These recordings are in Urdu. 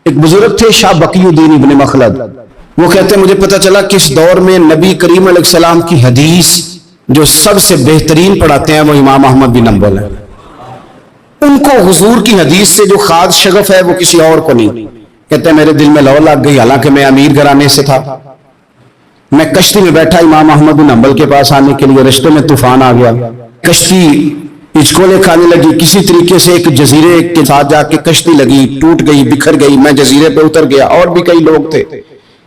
ایک بزرگ تھے شاہ بقی الدین ابن مخلد، وہ کہتے ہیں مجھے پتہ چلا کہ اس دور میں نبی کریم علیہ السلام کی حدیث جو سب سے بہترین پڑھاتے ہیں وہ امام احمد بن حنبل ہے. ان کو حضور کی حدیث سے جو خاص شغف ہے وہ کسی اور کو نہیں. کہتے ہیں میرے دل میں لو لگ گئی، حالانکہ میں امیر گھرانے سے تھا. میں کشتی میں بیٹھا امام احمد بن حنبل کے پاس آنے کے لیے، رشتے میں طوفان آ گیا، کشتی ہچکولے کھانے لگی. کسی طریقے سے ایک جزیرے کے ساتھ جا کے کشتی لگی، ٹوٹ گئی، بکھر گئی. میں جزیرے پہ اتر گیا، اور بھی کئی لوگ تھے.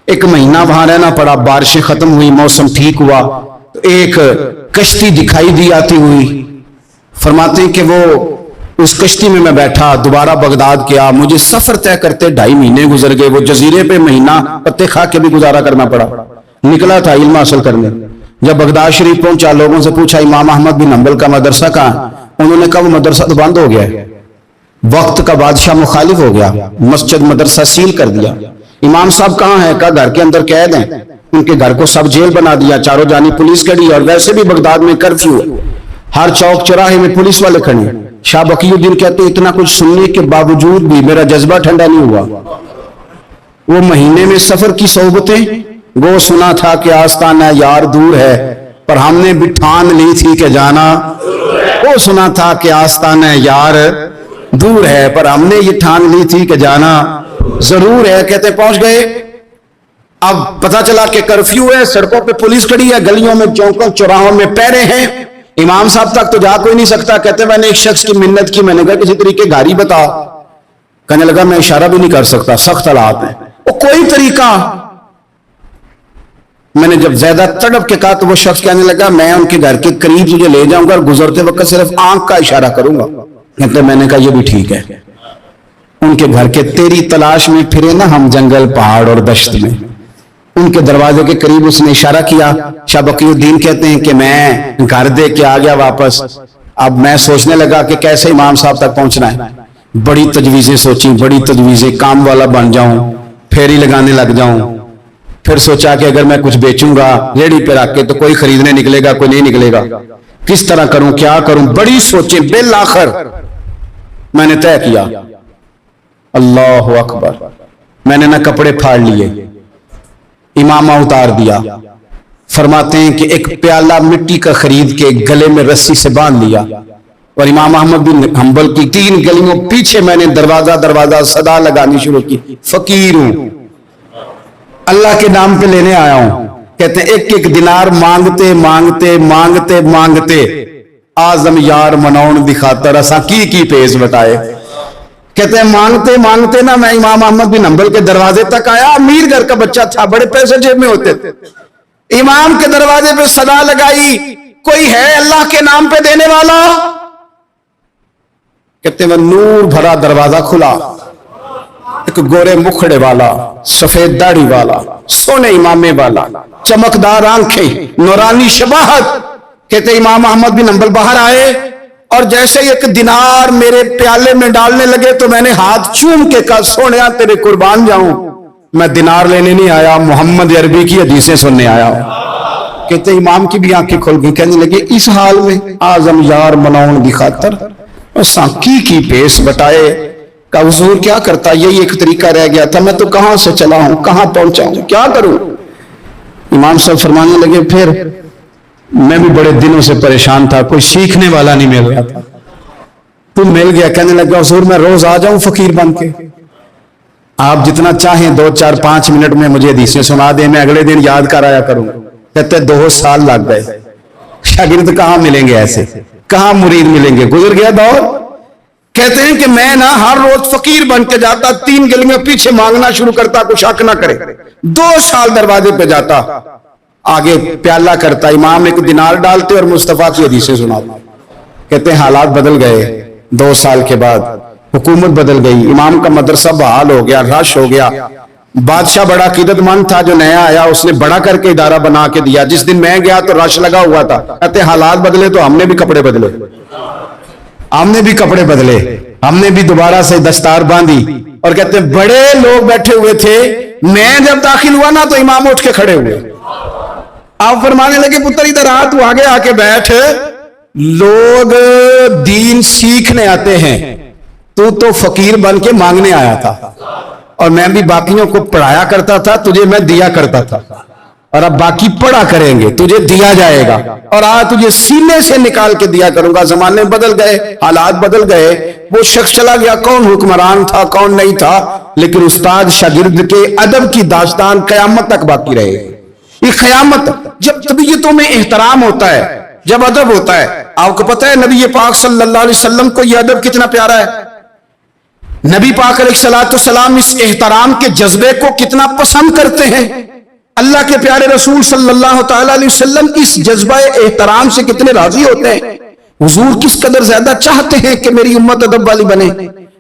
ایک مہینہ وہاں رہنا پڑا. بارشیں ختم ہوئی، موسم ٹھیک ہوا تو ایک کشتی دکھائی دی آتی ہوئی. فرماتے ہیں کہ وہ اس کشتی میں بیٹھا، دوبارہ بغداد کیا. مجھے سفر طے کرتے 2.5 مہینے گزر گئے. وہ جزیرے پہ مہینہ پتے کھا کے بھی گزارا کرنا پڑا. نکلا تھا علم حاصل کرنے. جب بغداد شریف پہنچا، لوگوں سے پوچھا امام احمد بن حنبل کا مدرسہ کہاں؟ انہوں نے کہا وہ مدرسہ تو بند ہو گیا ہے، وقت کا بادشاہ مخالف ہو گیا، مسجد مدرسہ سیل کر دیا. امام صاحب کہاں ہیں؟ کہا گھر کے اندر قید ہیں. ان کے گھر کو سب جیل بنا دیا، چاروں جانب پولیس کھڑی، اور ویسے بھی بغداد میں کرفیو، ہر چوک چوراہے میں پولیس والے کھڑے. شاہ بقی الدین کہتے اتنا کچھ سننے کے باوجود بھی میرا جذبہ ٹھنڈا نہیں ہوا. وہ مہینے میں سفر کی صحبتیں، وہ سنا تھا کہ آستانہ یار دور ہے، پر ہم نے بھی ٹھان لی تھی کہ جانا. وہ سنا تھا کہ آستانہ یار دور ہے، پر ہم نے یہ ٹھان لی تھی کہ جانا ضرور ہے. کہتے پہنچ گئے. اب پتہ چلا کہ کرفیو ہے، سڑکوں پہ پولیس کھڑی ہے، گلیوں میں چوکوں چوراہوں میں پہرے ہیں. امام صاحب تک تو جا کوئی نہیں سکتا. کہتے میں نے ایک شخص کی منت کی، میں نے کہا کسی طریقے گاڑی بتا. کہنے لگا میں اشارہ بھی نہیں کر سکتا، سخت حالات ہیں. وہ کوئی طریقہ. میں نے جب زیادہ تڑپ کے کہا تو وہ شخص کہنے لگا میں ان کے گھر کے قریب تجھے لے جاؤں گا اور گزرتے وقت صرف آنکھ کا اشارہ کروں گا. کہتے میں نے کہا یہ بھی ٹھیک ہے. ان کے گھر کے تیری تلاش میں پھرے نا ہم جنگل پہاڑ اور دشت میں. ان کے دروازے کے قریب اس نے اشارہ کیا. شاہ بقی الدین کہتے ہیں کہ میں گھر دے کے آ گیا واپس. اب میں سوچنے لگا کہ کیسے امام صاحب تک پہنچنا ہے. بڑی تجویزیں سوچیں، بڑی تجویزیں. کام والا بن جاؤں، پھیری لگانے لگ جاؤں. پھر سوچا کہ اگر میں کچھ بیچوں گا ریڑھی پہ رکھ کے تو کوئی خریدنے نکلے گا، کوئی نہیں نکلے گا. کس طرح کروں، کیا کروں، بڑی سوچیں. بالآخر میں نے طے کیا. اللہ اکبر. میں نے نہ کپڑے پھاڑ لیے، امامہ اتار دیا. فرماتے ہیں کہ ایک پیالہ مٹی کا خرید کے گلے میں رسی سے باندھ لیا، اور امام احمد بن حنبل کی 3 گلیوں پیچھے میں نے دروازہ صدا لگانی شروع کی. فقیر ہوں، اللہ کے نام پہ لینے آیا ہوں. کہتے ہیں ایک ایک دینار مانگتے مانگتے مانگتے مانگتے آزم یار منون دکھاتا رسا کی پیز بٹائے. کہتے ہیں مانگتے مانگتے نا میں امام احمد بن حنبل کے دروازے تک آیا. امیر گھر کا بچہ تھا، بڑے پیسے جیب میں ہوتے تھے. امام کے دروازے پہ صدا لگائی کوئی ہے اللہ کے نام پہ دینے والا؟ کہتے ہیں نور بھرا دروازہ کھلا. ایک گورے مکھڑے والا، سفید داڑھی والا، سونے امامے والا، چمکدار آنکھیں، نورانی شباہت. کہتے امام احمد بن حنبل باہر آئے اور جیسے ایک دینار میرے پیالے میں ڈالنے لگے تو میں نے ہاتھ چوم کے کہا سونیا تیرے قربان جاؤں، میں دینار لینے نہیں آیا، محمد عربی کی حدیثیں سننے آیا ہوں. کہتے امام کی بھی آنکھیں کھل گئی. کہنے لگے اس حال میں آزم یار مناؤن دی خاطر کی پیس بٹائے. کہ حضور کیا کرتا، یہی ایک طریقہ رہ گیا تھا، میں تو کہاں سے چلا ہوں، کہاں پہنچا ہوں، کیا کروں. امام صاحب فرمانے لگے پھر میں بھی بڑے دنوں سے پریشان تھا، کوئی سیکھنے والا نہیں مل رہا تھا، تو مل گیا. کہنے لگا حضور میں روز آ جاؤں فقیر بن کے، آپ جتنا چاہیں 2 4 5 منٹ میں مجھے حدیثیں سنا دیں، میں اگلے دن یاد کر آیا کروں. کہتے 2 سال لگ گئے. شاگرد کہاں ملیں گے ایسے، کہاں مرید ملیں گے، گزر گیا دور. کہتے ہیں کہ میں نا ہر روز فقیر بن کے جاتا، 3 گلیوں پیچھے مانگنا شروع کرتا، کچھ حق نہ کرے. 2 سال دروازے پہ جاتا، آگے پیالہ کرتا، امام ایک دینار ڈالتے اور مصطفیٰ کی حدیثیں سناتے. کہتے ہیں حالات بدل گئے. 2 سال کے بعد حکومت بدل گئی، امام کا مدرسہ بحال ہو گیا، رش ہو گیا. بادشاہ بڑا عقیدت مند تھا، جو نیا آیا اس نے بڑا کر کے ادارہ بنا کے دیا. جس دن میں گیا تو رش لگا ہوا تھا. کہتے ہیں حالات بدلے تو ہم نے بھی کپڑے بدلے، ہم نے بھی دوبارہ سے دستار باندھی. اور کہتے ہیں بڑے لوگ بیٹھے ہوئے تھے، میں جب داخل ہوا نا تو امام اٹھ کے کھڑے ہوئے. آپ فرمانے لگے پتر ادھر آ، تو آگے آ کے بیٹھ، لوگ دین سیکھنے آتے ہیں، تو فقیر بن کے مانگنے آیا تھا. اور میں بھی باقیوں کو پڑھایا کرتا تھا, تجھے میں دیا کرتا تھا, اور اب باقی پڑھا کریں گے, تجھے دیا جائے گا, اور آج تجھے سینے سے نکال کے دیا کروں گا. زمانے بدل گئے, حالات بدل گئے, وہ شخص چلا گیا, کون حکمران تھا کون نہیں تھا, لیکن استاد شاگرد کے ادب کی داستان قیامت تک باقی رہے گی. یہ قیامت جب طبیعتوں میں احترام ہوتا ہے, جب ادب ہوتا ہے. آپ کو پتہ ہے نبی پاک صلی اللہ علیہ وسلم کو یہ ادب کتنا پیارا ہے. نبی پاک علیہ السلام اس احترام کے جذبے کو کتنا پسند کرتے ہیں. اللہ کے پیارے رسول صلی اللہ تعالی علیہ وسلم اس جذبہ احترام سے کتنے راضی ہوتے ہیں. حضور کس قدر زیادہ چاہتے ہیں کہ میری امت ادب والی بنے.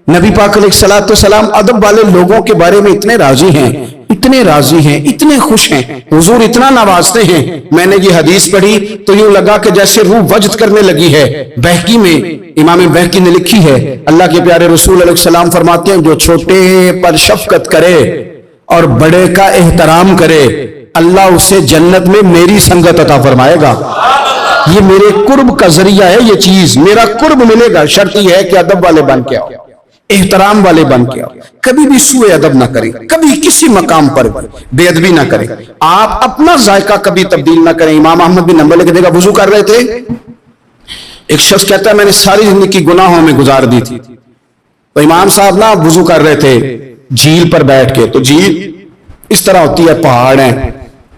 نبی پاک علیہ السلام ادب والے لوگوں کے بارے میں اتنے راضی ہیں, اتنے راضی ہیں, اتنے خوش ہیں. حضور اتنا نوازتے ہیں. میں نے یہ حدیث پڑھی تو یوں لگا کہ جیسے روح وجد کرنے لگی ہے. بہقی میں امام بہقی نے لکھی ہے, اللہ کے پیارے رسول علیہ السلام فرماتے ہیں جو چھوٹے پر شفقت کرے اور بڑے کا احترام کرے, اللہ اسے جنت میں میری سنگت عطا فرمائے گا. یہ میرے قرب کا ذریعہ ہے, یہ چیز میرا قرب ملے گا. شرط یہ ہے کہ ادب والے بن کے آؤ, احترام والے بن کے آؤ. کبھی بھی سوء ادب نہ کریں, کبھی کسی مقام پر بے ادبی نہ کریں. آپ اپنا ذائقہ کبھی تبدیل نہ کریں. امام احمد بن حنبل کے دیکھا وضو کر رہے تھے, ایک شخص کہتا ہے میں نے ساری زندگی گناہوں میں گزار دی تھی. تو امام صاحب نا وضو کر رہے تھے جھیل پر بیٹھ کے. تو جھیل اس طرح ہوتی ہے, پہاڑ ہیں,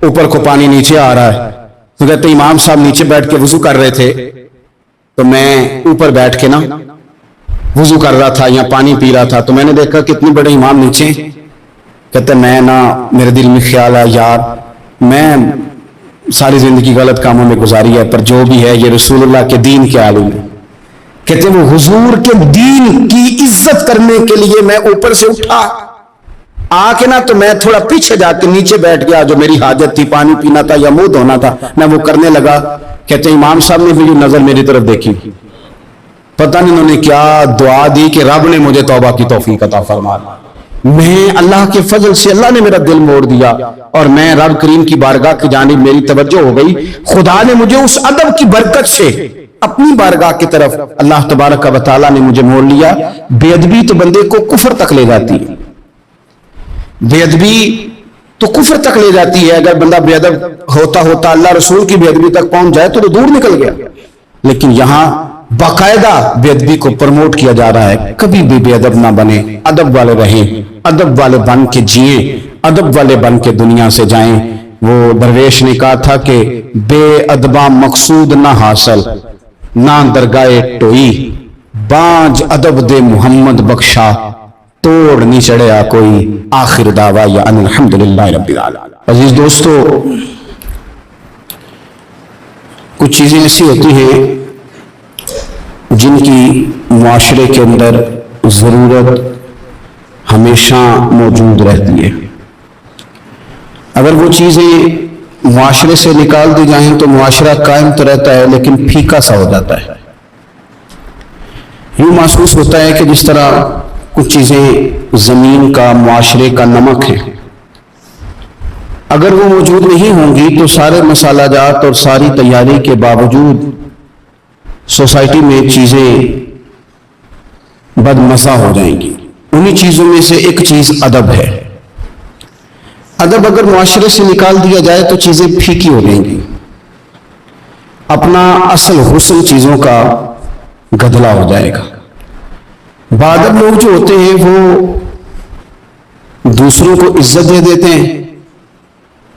اوپر کو پانی نیچے آ رہا ہے. تو کہتے امام صاحب نیچے بیٹھ کے وضو کر رہے تھے, تو میں اوپر بیٹھ کے نا وضو کر رہا تھا یا پانی پی رہا تھا. تو میں نے دیکھا کہ اتنے بڑے امام نیچے. کہتے میں نا میرے دل میں خیال ہے یار میں ساری زندگی غلط کاموں میں گزاری ہے, پر جو بھی ہے یہ رسول اللہ کے دین کے عالم ہے. کہتے وہ حضور کے دین کی عزت کرنے کے لیے میں اوپر سے اٹھا آ کے نا, تو میں تھوڑا پیچھے جا کے نیچے بیٹھ گیا. جو میری حاجت تھی, پانی پینا تھا یا منہ دھونا تھا, میں وہ کرنے لگا. کہتے امام صاحب نے بھی نظر میری طرف دیکھی, پتہ نہیں انہوں نے کیا دعا دی کہ رب نے مجھے توبہ کی توفیق عطا فرما. میں اللہ کے فضل سے اللہ نے میرا دل موڑ دیا اور میں رب کریم کی بارگاہ کی جانب میری توجہ ہو گئی. خدا نے مجھے اس ادب کی برکت سے اپنی بارگاہ کی طرف اللہ تبارک و تعالیٰ نے مجھے موڑ لیا. بے ادبی تو بندے کو کفر تک لے جاتی ہے, بے ادبی تو کفر تک لے جاتی ہے. اگر بندہ بے ادب ہوتا ہوتا اللہ رسول کی بے ادبی تک پہنچ جائے تو دور نکل گیا. لیکن یہاں باقاعدہ بے ادبی کو پروموٹ کیا جا رہا ہے. کبھی بھی بے ادب نہ بنے, ادب والے رہیں, ادب والے بن کے جئیں, ادب والے بن کے دنیا سے جائیں. وہ درویش نے کہا تھا کہ بے ادباں مقصود نہ حاصل, نہ درگاہ ٹوئی, بانج ادب دے محمد بخشا, توڑ نہیں چڑھیا کوئی, آخر دعویٰ یا ان الحمدللہ رب العالمین. عزیز دوستو, کچھ چیزیں ایسی ہوتی ہیں جن کی معاشرے کے اندر ضرورت ہمیشہ موجود رہتی ہے. اگر وہ چیزیں معاشرے سے نکال دی جائیں تو معاشرہ قائم تو رہتا ہے لیکن پھیکا سا ہو جاتا ہے. یوں محسوس ہوتا ہے کہ جس طرح کچھ چیزیں زمین کا, معاشرے کا نمک ہے. اگر وہ موجود نہیں ہوں گی تو سارے مسالہ جات اور ساری تیاری کے باوجود سوسائٹی میں چیزیں بد مزہ ہو جائیں گی. انہی چیزوں میں سے ایک چیز ادب ہے. ادب اگر معاشرے سے نکال دیا جائے تو چیزیں پھیکی ہو جائیں گی, اپنا اصل حسن چیزوں کا گدلا ہو جائے گا. بادب لوگ جو ہوتے ہیں وہ دوسروں کو عزت دے دیتے ہیں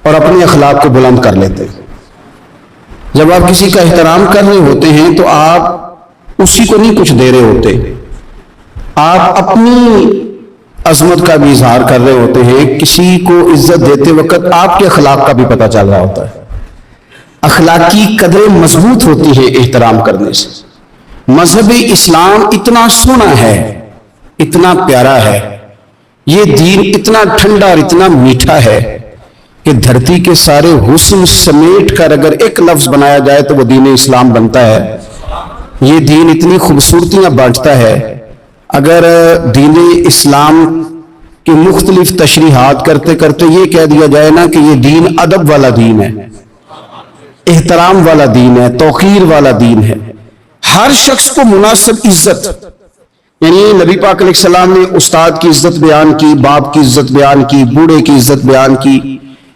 اور اپنے اخلاق کو بلند کر لیتے ہیں. جب آپ کسی کا احترام کر رہے ہوتے ہیں تو آپ اسی کو نہیں کچھ دے رہے ہوتے, آپ اپنی عظمت کا بھی اظہار کر رہے ہوتے ہیں. کسی کو عزت دیتے وقت آپ کے اخلاق کا بھی پتہ چل رہا ہوتا ہے. اخلاقی قدریں مضبوط ہوتی ہے احترام کرنے سے. مذہب اسلام اتنا سونا ہے, اتنا پیارا ہے, یہ دین اتنا ٹھنڈا اور اتنا میٹھا ہے کہ دھرتی کے سارے حسن سمیٹ کر اگر ایک لفظ بنایا جائے تو وہ دین اسلام بنتا ہے. یہ دین اتنی خوبصورتیاں بانٹتا ہے. اگر دین اسلام کی مختلف تشریحات کرتے کرتے یہ کہہ دیا جائے نا کہ یہ دین ادب والا دین ہے, احترام والا دین ہے, توقیر والا دین ہے, ہر شخص کو مناسب عزت, یعنی نبی پاک علیہ السلام نے استاد کی عزت بیان کی، باپ کی عزت بیان کی، بوڑھے کی عزت بیان کی،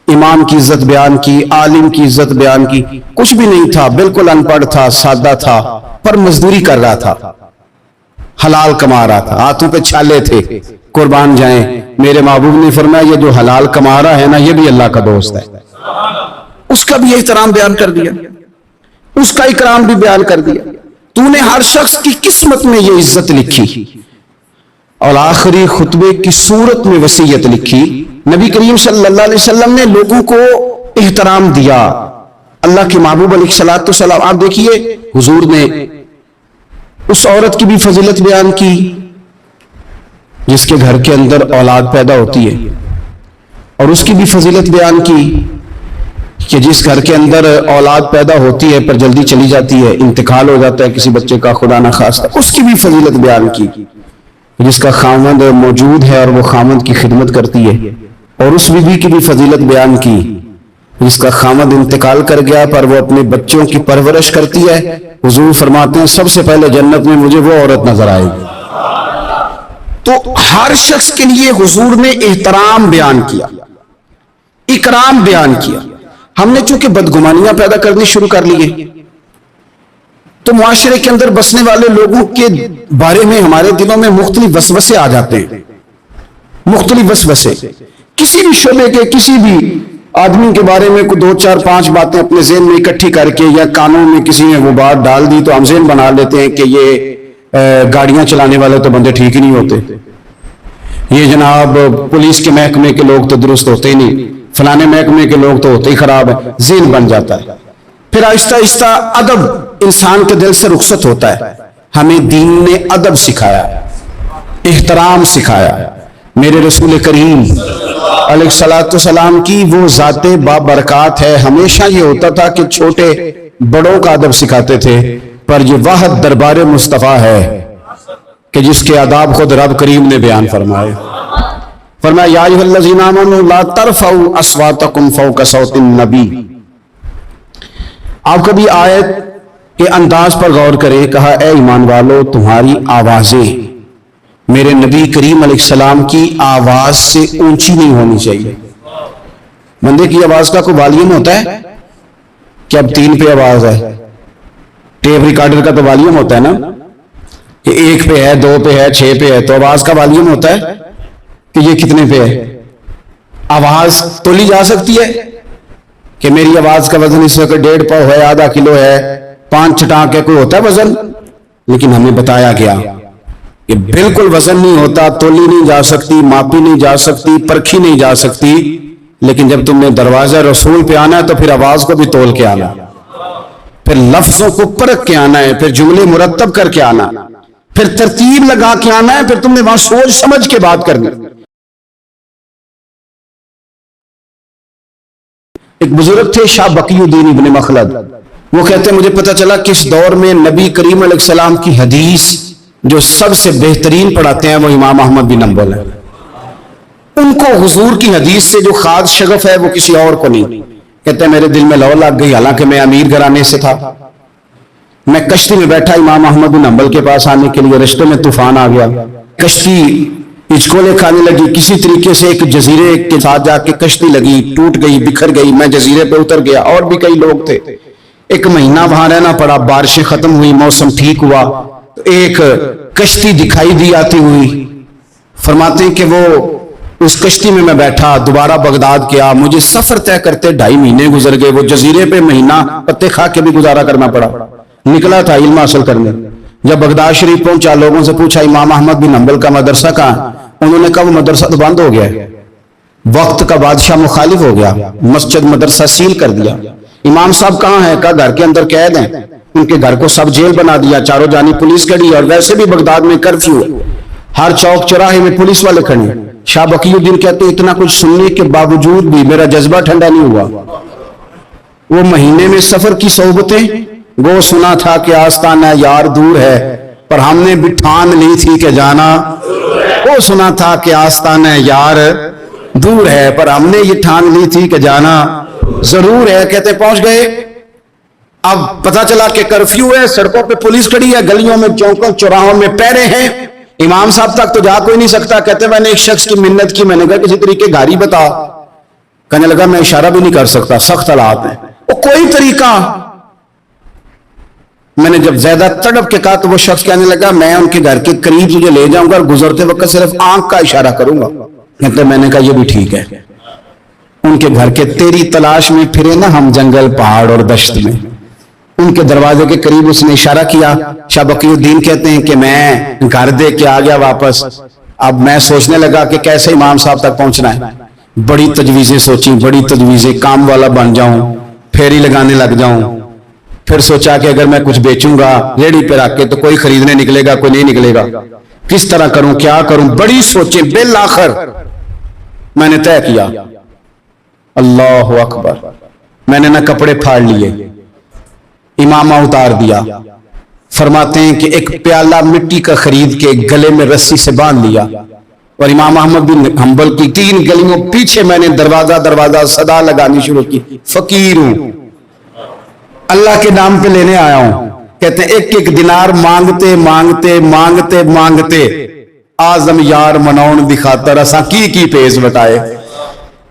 امام کی عزت بیان کی، عالم کی عزت بیان کی. کچھ بھی نہیں تھا، بالکل ان پڑھ تھا، سادہ تھا، پر مزدوری کر رہا تھا، حلال کما رہا تھا، ہاتھوں پہ چھالے تھے. قربان جائیں، میرے محبوب نے فرمایا یہ جو حلال کما رہا ہے نا، یہ بھی اللہ کا دوست ہے. اس کا بھی احترام بیان کر دیا، اس کا اکرام بھی بیان کر دیا. تو نے ہر شخص کی قسمت میں یہ عزت لکھی اور آخری خطبے کی صورت میں وصیت لکھی. نبی کریم صلی اللہ علیہ وسلم نے لوگوں کو احترام دیا. اللہ کے محبوب علیہ الصلوۃ والسلام، آپ دیکھیے حضور نے اس عورت کی بھی فضیلت بیان کی جس کے گھر کے اندر اولاد پیدا ہوتی ہے، اور اس کی بھی فضیلت بیان کی کہ جس گھر کے اندر اولاد پیدا ہوتی ہے پر جلدی چلی جاتی ہے، انتقال ہو جاتا ہے کسی بچے کا خدا نخواستہ، اس کی بھی فضیلت بیان کی. جس کا خامند موجود ہے اور وہ خامند کی خدمت کرتی ہے، اور اس بیوی کی بھی فضیلت بیان کی جس کا خامند انتقال کر گیا پر وہ اپنے بچوں کی پرورش کرتی ہے. حضور فرماتے ہیں سب سے پہلے جنت میں مجھے وہ عورت نظر آئے گی. تو ہر شخص کے لیے حضور نے احترام بیان کیا، اکرام بیان کیا. ہم نے چونکہ بدگمانیاں پیدا کرنی شروع کر لی ہیں تو معاشرے کے اندر بسنے والے لوگوں کے بارے میں ہمارے دلوں میں مختلف وسوسے آ جاتے ہیں. مختلف وسوسے کسی بھی شعبے کے کسی بھی آدمی کے بارے میں کوئی 2 4 5 باتیں اپنے ذہن میں اکٹھی کر کے یا کانوں میں کسی نے وہ بات ڈال دی تو ہم ذہن بنا لیتے ہیں کہ یہ گاڑیاں چلانے والے تو بندے ٹھیک ہی نہیں ہوتے، یہ جناب پولیس کے محکمے کے لوگ تو درست ہوتے ہی نہیں، فلانے محکمے کے لوگ تو ہوتے ہی خراب ہیں. ذہن بن جاتا ہے. پھر آہستہ آہستہ ادب انسان کے دل سے رخصت ہوتا ہے. ہمیں دین نے ادب سکھایا، احترام سکھایا. میرے رسول کریم علیہ الصلوۃ والسلام کی وہ ذات بابرکات ہے. ہمیشہ یہ ہوتا تھا کہ چھوٹے بڑوں کا ادب سکھاتے تھے، پر یہ واحد دربار مصطفیٰ ہے کہ جس کے آداب خود رب کریم نے بیان فرمائے. فرمایا یا ایھا الذین آمنوا لا ترفعوا اصواتکم فوق صوت النبی. آپ کبھی آیت کے انداز پر غور کریں. کہا اے ایمان والو تمہاری آوازیں میرے نبی کریم علیہ السلام کی آواز سے اونچی نہیں ہونی چاہیے. بندے کی آواز کا کوئی والیوم ہوتا ہے کہ اب 3 پہ آواز ہے؟ ٹیپ ریکارڈر کا تو والیوم ہوتا ہے نا کہ 1 پہ ہے، 2 پہ ہے، 6 پہ ہے. تو آواز کا والیوم ہوتا ہے کہ یہ کتنے پہ ہے. آواز تولی جا سکتی ہے کہ میری آواز کا وزن اس وقت 1.5 پاؤ ہے، آدھا کلو ہے، 5 چٹانک ہے، کوئی ہوتا ہے وزن؟ لیکن ہمیں بتایا گیا کہ بالکل وزن نہیں ہوتا، تولی نہیں جا سکتی، ماپی نہیں جا سکتی، پرکھی نہیں جا سکتی. لیکن جب تم نے دروازہ رسول پہ آنا ہے تو پھر آواز کو بھی تول کے آنا، پھر لفظوں کو پرکھ کے آنا ہے، پھر جملے مرتب کر کے آنا، پھر ترتیب لگا کے آنا ہے، پھر تم نے وہاں سوچ سمجھ کے بات کرنی. ایک بزرگ تھے شاہ بقی الدین ابن مخلد، وہ کہتے ہیں مجھے پتہ چلا کہ اس دور میں نبی کریم علیہ السلام کی حدیث جو سب سے بہترین پڑھاتے ہیں وہ امام احمد بن حنبل ہیں. ان کو حضور کی حدیث سے جو خاص شغف ہے وہ کسی اور کو نہیں. کہتے ہیں میرے دل میں لو لگ گئی، حالانکہ میں امیر گھرانے سے تھا. میں کشتی میں بیٹھا امام احمد بن حنبل کے پاس آنے کے لیے، رشتے میں طوفان آ گیا، کشتی ہچکولے کھانے لگی. کسی طریقے سے ایک جزیرے کے ساتھ جا کے کشتی لگی، ٹوٹ گئی، بکھر گئی. میں جزیرے پہ اتر گیا، اور بھی کئی لوگ تھے. 1 مہینہ وہاں رہنا پڑا. بارشیں ختم ہوئی، موسم ٹھیک ہوا تو ایک کشتی دکھائی دی آتی ہوئی. فرماتے ہیں کہ وہ اس کشتی میں بیٹھا، دوبارہ بغداد گیا. مجھے سفر طے کرتے 2.5 مہینے گزر گئے. وہ جزیرے پہ مہینہ پتے کھا کے بھی گزارا کرنا پڑا. نکلا تھا علم حاصل کرنے. جب بغداد شریف پہنچا، لوگوں سے پوچھا امام احمد بن حنبل کا مدرسہ کہاں؟ انہوں نے کہا وہ مدرسہ تو بند ہو گیا ہے، وقت کا بادشاہ مخالف ہو گیا، مسجد مدرسہ سیل کر دیا. امام صاحب کہاں ہیں؟ کہا گھر کے اندر قید ہیں. ان کے گھر کو سب جیل بنا دیا، چاروں جانب پولیس کھڑی، اور ویسے بھی بغداد میں کرفیو ہے، ہر چوک چوراہے میں پولیس والے کھڑے ہیں. شاہ بقی الدین کہتے ہیں اتنا کچھ سننے کے باوجود بھی میرا جذبہ ٹھنڈا نہیں ہوا. وہ مہینے میں سفر کی صحبتیں، وہ سنا تھا کہ آستانہ یار دور ہے، پر ہم نے بھی ٹھان لی تھی کہ جانا. وہ سنا تھا کہ آستانہ یار دور ہے، پر ہم نے یہ ٹھان لی تھی کہ جانا ضرور ہے. کہتے پہنچ گئے. اب پتا چلا کہ کرفیو ہے، سڑکوں پہ پولیس کھڑی ہے، گلیوں میں چوکوں چوراہوں میں پہرے ہیں. امام صاحب تک تو جا کوئی نہیں سکتا. کہتے میں نے ایک شخص کی منت کی, میں نے کہا کسی طریقے گاڑی بتا. کہنے لگا میں اشارہ بھی نہیں کر سکتا, سخت حالات ہیں. وہ کوئی طریقہ. میں نے جب زیادہ تڑپ کے کہا تو وہ شخص کہنے لگا میں ان کے گھر کے قریب تجھے لے جاؤں گا اور گزرتے وقت صرف آنکھ کا اشارہ کروں گا. کہتے میں نے کہا یہ بھی ٹھیک ہے. ان کے گھر کے تیری تلاش میں پھرے نا ہم جنگل پہاڑ اور دشت میں. ان کے دروازے کے قریب اس نے اشارہ کیا. شاہ بقی الدین کہتے ہیں کہ میں گھر دے کے آ گیا واپس. اب میں سوچنے لگا کہ کیسے امام صاحب تک پہنچنا ہے. بڑی تجویزیں سوچیں, بڑی تجویزیں, کام والا بن جاؤں, پھیری لگانے لگ جاؤں. پھر سوچا کہ اگر میں کچھ بیچوں گا ریڑھی پہ رکھ کے تو کوئی خریدنے نکلے گا, کوئی نہیں نکلے گا. کس طرح کروں, کیا کروں, بڑی سوچیں. بالآخر میں نے طے کیا, اللہ اکبر, میں نے نہ کپڑے پھاڑ لیے, امامہ اتار دیا. فرماتے ہیں کہ ایک پیالہ مٹی کا خرید کے گلے میں رسی سے باندھ لیا اور امام احمد بن حنبل کی 3 گلیوں پیچھے میں نے دروازہ صدا لگانی شروع کی, فقیر ہوں, اللہ کے نام پہ لینے آیا ہوں. کہتے ہیں ایک ایک دینار مانگتے مانگتے مانگتے مانگتے آزم یار منون دکھاتا رسا کی پیز بٹائے.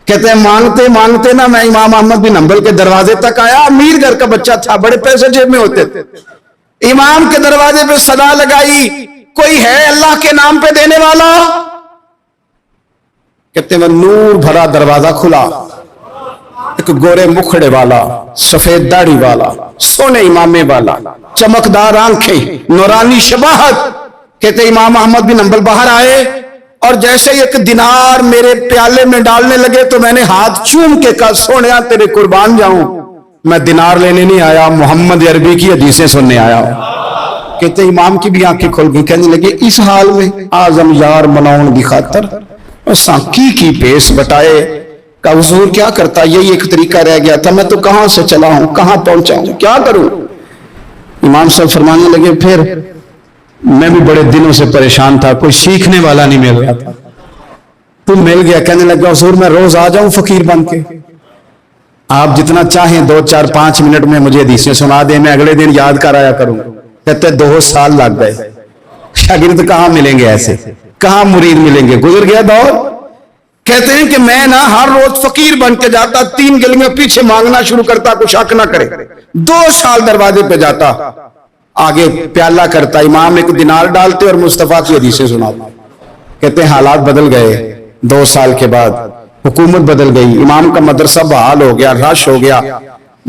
کہتے ہیں مانگتے مانگتے نا میں امام احمد بن حنبل کے دروازے تک آیا. امیر گھر کا بچہ تھا, بڑے پیسے جیب میں ہوتے تھے. امام کے دروازے پہ صدا لگائی, کوئی ہے اللہ کے نام پہ دینے والا؟ کہتے ہیں نور بھرا دروازہ کھلا. ایک گورے مکھڑے والا, سفید داڑھی والا, سونے امامے والا, چمکدار آنکھیں, نورانی شباہت. کہتے امام احمد بن حنبل باہر آئے اور جیسے ایک دینار میرے پیالے میں ڈالنے لگے تو میں نے ہاتھ چوم کے کہا سونیا تیرے قربان جاؤں, میں دینار لینے نہیں آیا, محمد عربی کی حدیثیں سننے آیا ہوں. کہتے امام کی بھی آنکھیں کھل گئی, کہنے لگے اس حال میں آزم یار مناؤن کی خاطر سانکی کی پیس بٹائے. کہ حضور کیا کرتا, یہی ایک طریقہ رہ گیا تھا, میں تو کہاں سے چلا ہوں, کہاں پہنچا ہوں, کیا کروں. امام صاحب فرمانے لگے پھر میں بھی بڑے دنوں سے پریشان تھا, کوئی سیکھنے والا نہیں مل رہا تھا, تم مل گیا. کہنے لگا حضور میں روز آ جاؤں فقیر بن کے, آپ جتنا چاہیں 2 4 5 منٹ میں مجھے حدیثیں سنا دیں, میں اگلے دن یاد کر آیا کروں. کہتے 2 سال لگ گئے. شاگرد کہاں ملیں گے ایسے, کہاں مرید ملیں گے, گزر گیا دور. کہتے ہیں کہ میں نا ہر روز فقیر بن کے جاتا, 3 گلیوں پیچھے مانگنا شروع کرتا, کوئی شک نہ کرے. 2 سال دروازے پہ جاتا, آگے پیالہ کرتا, امام ایک دینار ڈالتے اور مصطفیٰ کی حدیثیں سناتے. کہتے ہیں حالات بدل گئے. 2 سال کے بعد حکومت بدل گئی, امام کا مدرسہ بحال ہو گیا, رش ہو گیا.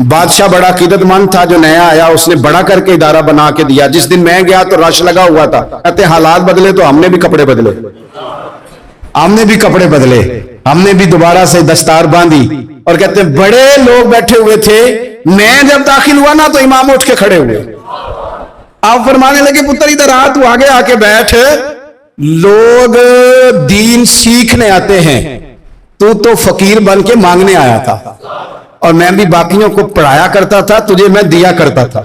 بادشاہ بڑا عقیدت مند تھا, جو نیا آیا اس نے بڑا کر کے ادارہ بنا کے دیا. جس دن میں گیا تو رش لگا ہوا تھا. کہتے ہیں حالات بدلے تو ہم نے بھی کپڑے بدلے, ہم نے بھی کپڑے بدلے, ہم نے بھی دوبارہ سے دستار باندھی. اور کہتے ہیں بڑے لوگ بیٹھے ہوئے تھے, میں جب داخل ہوا نا تو امام اٹھ کے کھڑے ہوئے. آپ فرمانے لگے پتر ادھر آ, تو آگے آ کے بیٹھ, لوگ دین سیکھنے آتے ہیں, تو فقیر بن کے مانگنے آیا تھا. اور میں بھی باقیوں کو پڑھایا کرتا تھا, تجھے میں دیا کرتا تھا,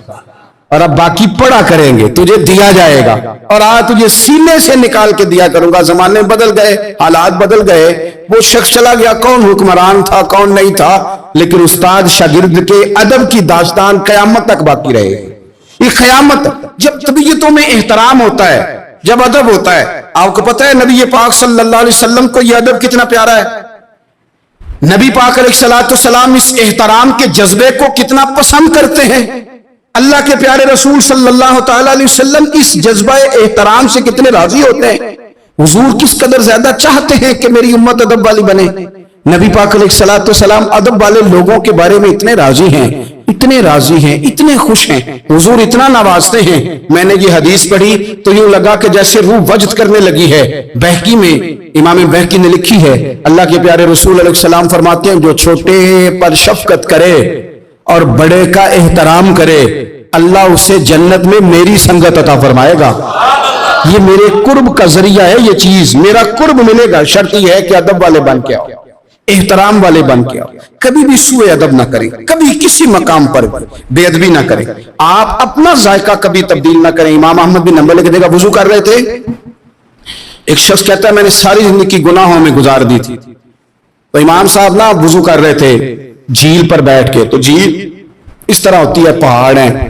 اور اب باقی پڑھا کریں گے, تجھے دیا جائے گا, اور آج تجھے سینے سے نکال کے دیا کروں گا. زمانے بدل گئے, حالات بدل گئے. وہ شخص چلا گیا, کون حکمران تھا کون نہیں تھا, لیکن استاد شاگرد کے ادب کی داستان قیامت تک باقی رہے گی. یہ قیامت, جب طبیعتوں میں احترام ہوتا ہے, جب ادب ہوتا ہے. آپ کو پتہ ہے نبی پاک صلی اللہ علیہ وسلم کو یہ ادب کتنا پیارا ہے. نبی پاک علیہ السلام اس احترام کے جذبے کو کتنا پسند کرتے ہیں. اللہ کے پیارے رسول صلی اللہ تعالی علیہ وسلم اس جذبہ احترام سے کتنے راضی ہوتے ہیں. حضور کس قدر زیادہ چاہتے ہیں کہ میری امت ادب والی بنے. نبی پاک علیہ السلام ادب والے لوگوں کے بارے میں اتنے راضی ہیں, اتنے راضی ہیں, اتنے خوش ہیں. حضور اتنا نوازتے ہیں. میں نے یہ حدیث پڑھی تو یوں لگا کہ جیسے روح وجد کرنے لگی ہے. بہقی میں امام بہقی نے لکھی ہے, اللہ کے پیارے رسول علیہ السلام فرماتے ہیں جو چھوٹے پر شفقت کرے اور بڑے کا احترام کرے, اللہ اسے جنت میں میری سنگت عطا فرمائے گا. یہ میرے قرب کا ذریعہ ہے, یہ چیز میرا قرب ملے گا. شرط یہ ہے کہ ادب والے بن کے آؤ, احترام والے بن کے آؤ. کبھی بھی سوء ادب نہ کریں, کبھی کسی مقام پر بے ادبی نہ کریں. آپ اپنا ذائقہ کبھی تبدیل نہ کریں. امام احمد بن حنبل کی جگہ وضو کر رہے تھے, ایک شخص کہتا ہے میں نے ساری زندگی گناہوں میں گزار دی تھی. تو امام صاحب نا وضو کر رہے تھے جھیل پر بیٹھ کے. تو جھیل اس طرح ہوتی ہے, پہاڑ ہیں,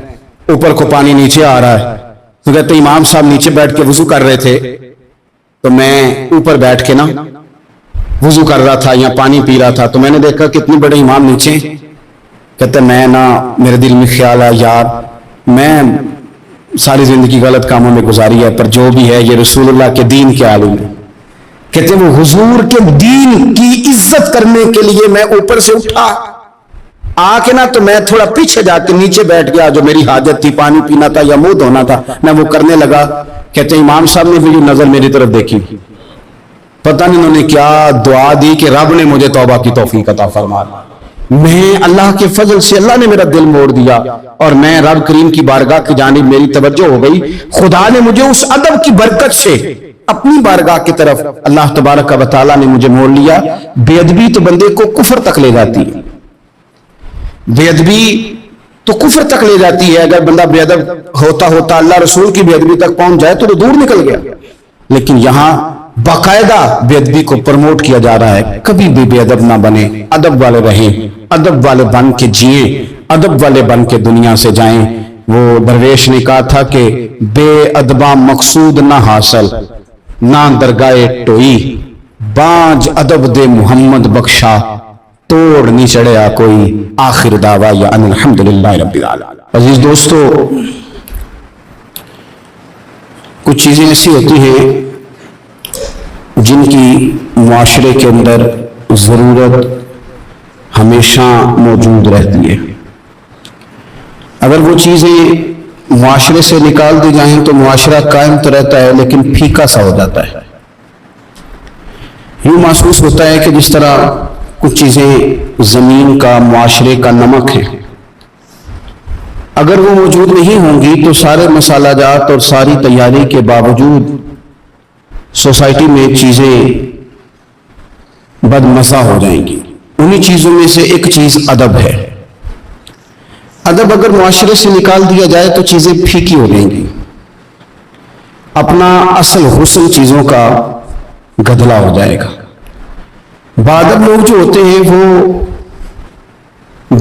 اوپر کو پانی نیچے آ رہا ہے. تو کہتے امام صاحب نیچے بیٹھ کے وضو کر رہے تھے, تو میں اوپر بیٹھ کے نا وضو کر رہا تھا یا پانی پی رہا تھا، تو میں نے دیکھا کہ اتنے بڑے امام نیچے. کہتے میں نا میرے دل میں خیال ہے یار میں ساری زندگی غلط کاموں میں گزاری ہے، پر جو بھی ہے یہ رسول اللہ کے دین کے عالم ہے. کہتے وہ حضور کے دین کی عزت کرنے کے لیے میں اوپر سے اٹھا آ کے نا، تو میں تھوڑا پیچھے جا کے نیچے بیٹھ گیا، جو میری حاجت تھی پانی پینا تھا یا منہ دھونا تھا میں وہ کرنے لگا. کہتے امام صاحب نے بھی نظر میری طرف دیکھی، پتہ نہیں انہوں نے کیا دعا دی کہ رب نے مجھے توبہ کی توفیق عطا فرما. میں اللہ کے فضل سے اللہ نے میرا دل موڑ دیا اور میں رب کریم کی بارگاہ کی جانب میری توجہ ہو گئی. خدا نے مجھے اس ادب کی برکت سے اپنی بارگاہ کی طرف اللہ تبارک و تعالیٰ نے مجھے موڑ لیا. بے ادبی تو بندے کو کفر تک لے جاتی ہے، بے ادبی تو کفر تک لے جاتی ہے. اگر بندہ بے ادب ہوتا ہوتا اللہ رسول کی بے ادبی تک پہنچ جائے تو دور نکل گیا. لیکن یہاں باقاعدہ بے ادبی کو پروموٹ کیا جا رہا ہے. کبھی بھی بے ادب نہ بنے، ادب والے رہیں، ادب والے بن کے جئیں، ادب والے بن کے دنیا سے جائیں. وہ درویش نے کہا تھا کہ بے ادباں مقصود نہ حاصل، نہ درگاہ ٹوئی، بانج ادب دے محمد بخشا، توڑ نہیں چڑھیا کوئی، آخر دعویٰ یا ان الحمدللہ رب العالمین. عزیز دوستو، کچھ چیزیں ایسی ہوتی ہیں جن کی معاشرے کے اندر ضرورت ہمیشہ موجود رہتی ہے. اگر وہ چیزیں معاشرے سے نکال دی جائیں تو معاشرہ قائم تو رہتا ہے لیکن پھیکا سا ہو جاتا ہے. یوں محسوس ہوتا ہے کہ جس طرح کچھ چیزیں زمین کا، معاشرے کا نمک ہے، اگر وہ موجود نہیں ہوں گی تو سارے مسالہ جات اور ساری تیاری کے باوجود سوسائٹی میں چیزیں بد مزہ ہو جائیں گی. انہی چیزوں میں سے ایک چیز ادب ہے. ادب اگر معاشرے سے نکال دیا جائے تو چیزیں پھیکی ہو جائیں گی، اپنا اصل حسن چیزوں کا گدلا ہو جائے گا. بادب لوگ جو ہوتے ہیں وہ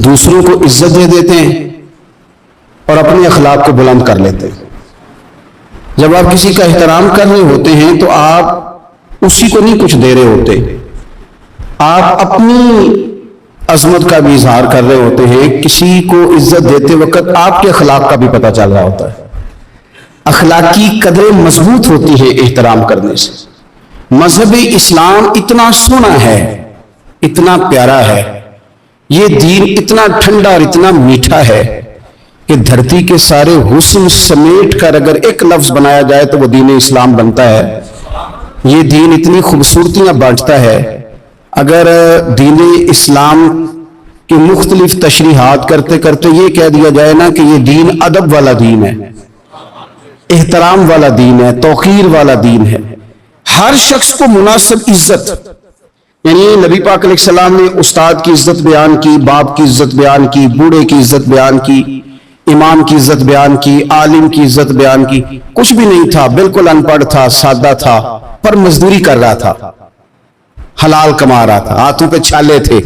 دوسروں کو عزت دے دیتے ہیں اور اپنے اخلاق کو بلند کر لیتے ہیں. جب آپ کسی کا احترام کر رہے ہوتے ہیں تو آپ اسی کو نہیں کچھ دے رہے ہوتے، آپ اپنی عظمت کا بھی اظہار کر رہے ہوتے ہیں. کسی کو عزت دیتے وقت آپ کے اخلاق کا بھی پتہ چل رہا ہوتا ہے. اخلاقی قدریں مضبوط ہوتی ہیں احترام کرنے سے. مذہب اسلام اتنا سونا ہے، اتنا پیارا ہے، یہ دین اتنا ٹھنڈا اور اتنا میٹھا ہے کہ دھرتی کے سارے حسن سمیٹ کر اگر ایک لفظ بنایا جائے تو وہ دین اسلام بنتا ہے. یہ دین اتنی خوبصورتیاں بانٹتا ہے. اگر دین اسلام کی مختلف تشریحات کرتے کرتے یہ کہہ دیا جائے نا کہ یہ دین ادب والا دین ہے، احترام والا دین ہے، توقیر والا دین ہے، ہر شخص کو مناسب عزت، یعنی نبی پاک علیہ السلام نے استاد کی عزت بیان کی، باپ کی عزت بیان کی، بوڑھے کی عزت بیان کی، امام کی عزت بیان کی، عالم کی عزت بیان کی. کچھ بھی نہیں تھا، بالکل ان پڑھ تھا، سادہ تھا، پر مزدوری کر رہا تھا، حلال کما رہا تھا، ہاتھوں پہ چھالے تھے.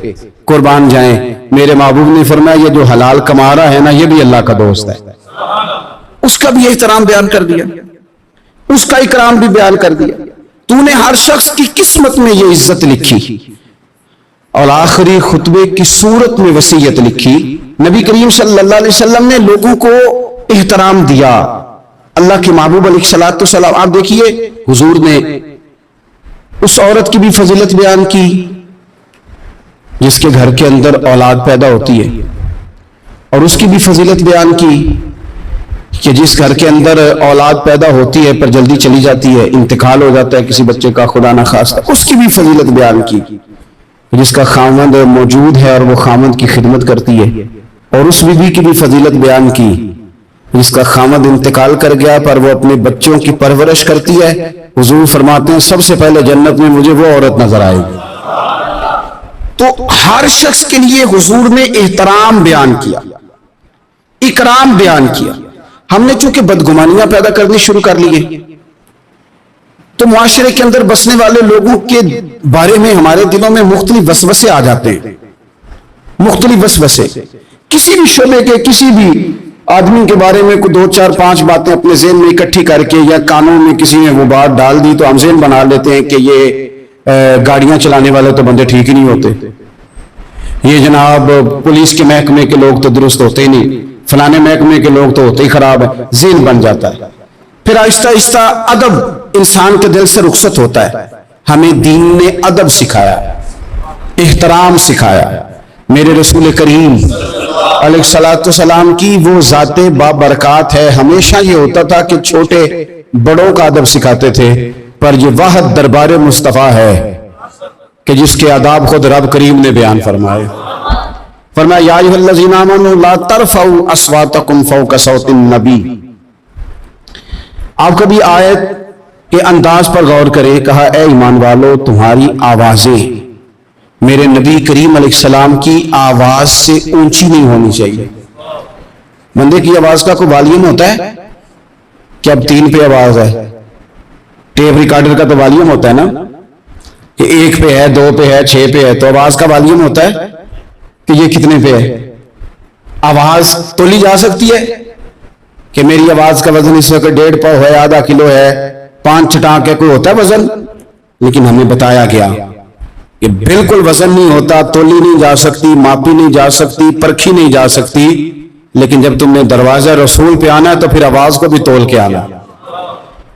قربان جائیں، میرے محبوب نے فرمایا یہ جو حلال کما رہا ہے نا یہ بھی اللہ کا دوست ہے. اس کا بھی احترام بیان کر دیا، اس کا اکرام بھی بیان کر دیا. تو نے ہر شخص کی قسمت میں یہ عزت لکھی اور آخری خطبے کی صورت میں وصیت لکھی. نبی کریم صلی اللہ علیہ وسلم نے لوگوں کو احترام دیا. اللہ کے محبوب علیہ الصلوۃ والسلام، آپ دیکھیے حضور نے اس عورت کی بھی فضیلت بیان کی جس کے گھر کے اندر اولاد پیدا ہوتی ہے، اور اس کی بھی فضیلت بیان کی کہ جس گھر کے اندر اولاد پیدا ہوتی ہے پر جلدی چلی جاتی ہے، انتقال ہو جاتا ہے کسی بچے کا خدا نہ خواستہ، اس کی بھی فضیلت بیان کی. جس کا خاوند موجود ہے اور وہ خاوند کی خدمت کرتی ہے، اور اس بیوی کی بھی فضیلت بیان کی جس کا خاوند انتقال کر گیا پر وہ اپنے بچوں کی پرورش کرتی ہے. حضور فرماتے ہیں سب سے پہلے جنت میں مجھے وہ عورت نظر آئے گی. تو ہر شخص کے لیے حضور نے احترام بیان کیا، اکرام بیان کیا. ہم نے چونکہ بدگمانیاں پیدا کرنی شروع کر لی ہیں تو معاشرے کے اندر بسنے والے لوگوں کے بارے میں ہمارے دلوں میں مختلف وسوسے آ جاتے ہیں. مختلف وسوسے کسی بھی شعبے کے، کسی بھی آدمی کے بارے میں کوئی 2 4 5 باتیں اپنے ذہن میں اکٹھی کر کے یا کانوں میں کسی نے وہ بات ڈال دی تو ہم ذہن بنا لیتے ہیں کہ یہ گاڑیاں چلانے والے تو بندے ٹھیک ہی نہیں ہوتے، یہ جناب پولیس کے محکمے کے لوگ تو درست ہوتے ہی نہیں، فلانے محکمے کے لوگ تو ہوتے ہی خراب ہیں، ذہن بن جاتا ہے۔ پھر آہستہ آہستہ ادب انسان کے دل سے رخصت ہوتا ہے۔ ہمیں دین نے ادب سکھایا، احترام سکھایا۔ میرے رسول کریم علیہ الصلوۃ والسلام کی وہ ذات بابرکات ہے، ہمیشہ یہ ہوتا تھا کہ چھوٹے بڑوں کا ادب سکھاتے تھے، پر یہ واحد دربار مصطفیٰ ہے کہ جس کے آداب خود رب کریم نے بیان فرمائے۔ فرمایا یا ایھا الذین آمنوا لا ترفعوا اصواتکم فوق صوت النبی۔ آپ کبھی آیت کے انداز پر غور کریں، کہا اے ایمان والو تمہاری آوازیں میرے نبی کریم علیہ السلام کی آواز سے اونچی نہیں ہونی چاہیے۔ بندے کی آواز کا کوئی والیوم ہوتا ہے کہ اب 3 پہ آواز ہے؟ ٹیپ ریکارڈر کا تو والیوم ہوتا ہے نا کہ 1 پہ ہے، 2 پہ ہے، 6 پہ ہے، تو آواز کا والیوم ہوتا ہے کہ یہ کتنے پہ ہے؟ آواز تولی جا سکتی ہے کہ میری آواز کا وزن اس وقت 1.5 پاؤ ہے، آدھا کلو ہے، 5 چٹانک ہے، کوئی ہوتا ہے وزن؟ لیکن ہمیں بتایا گیا کہ بالکل وزن نہیں ہوتا، تولی نہیں جا سکتی، ماپی نہیں جا سکتی، پرکھی نہیں جا سکتی، لیکن جب تم نے دروازہ رسول پہ آنا ہے تو پھر آواز کو بھی تول کے آنا،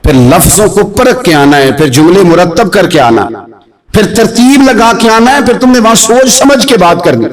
پھر لفظوں کو پرکھ کے آنا ہے، پھر جملے مرتب کر کے آنا، پھر ترتیب لگا کے آنا ہے، پھر تم نے وہاں سوچ سمجھ کے بات کرنی۔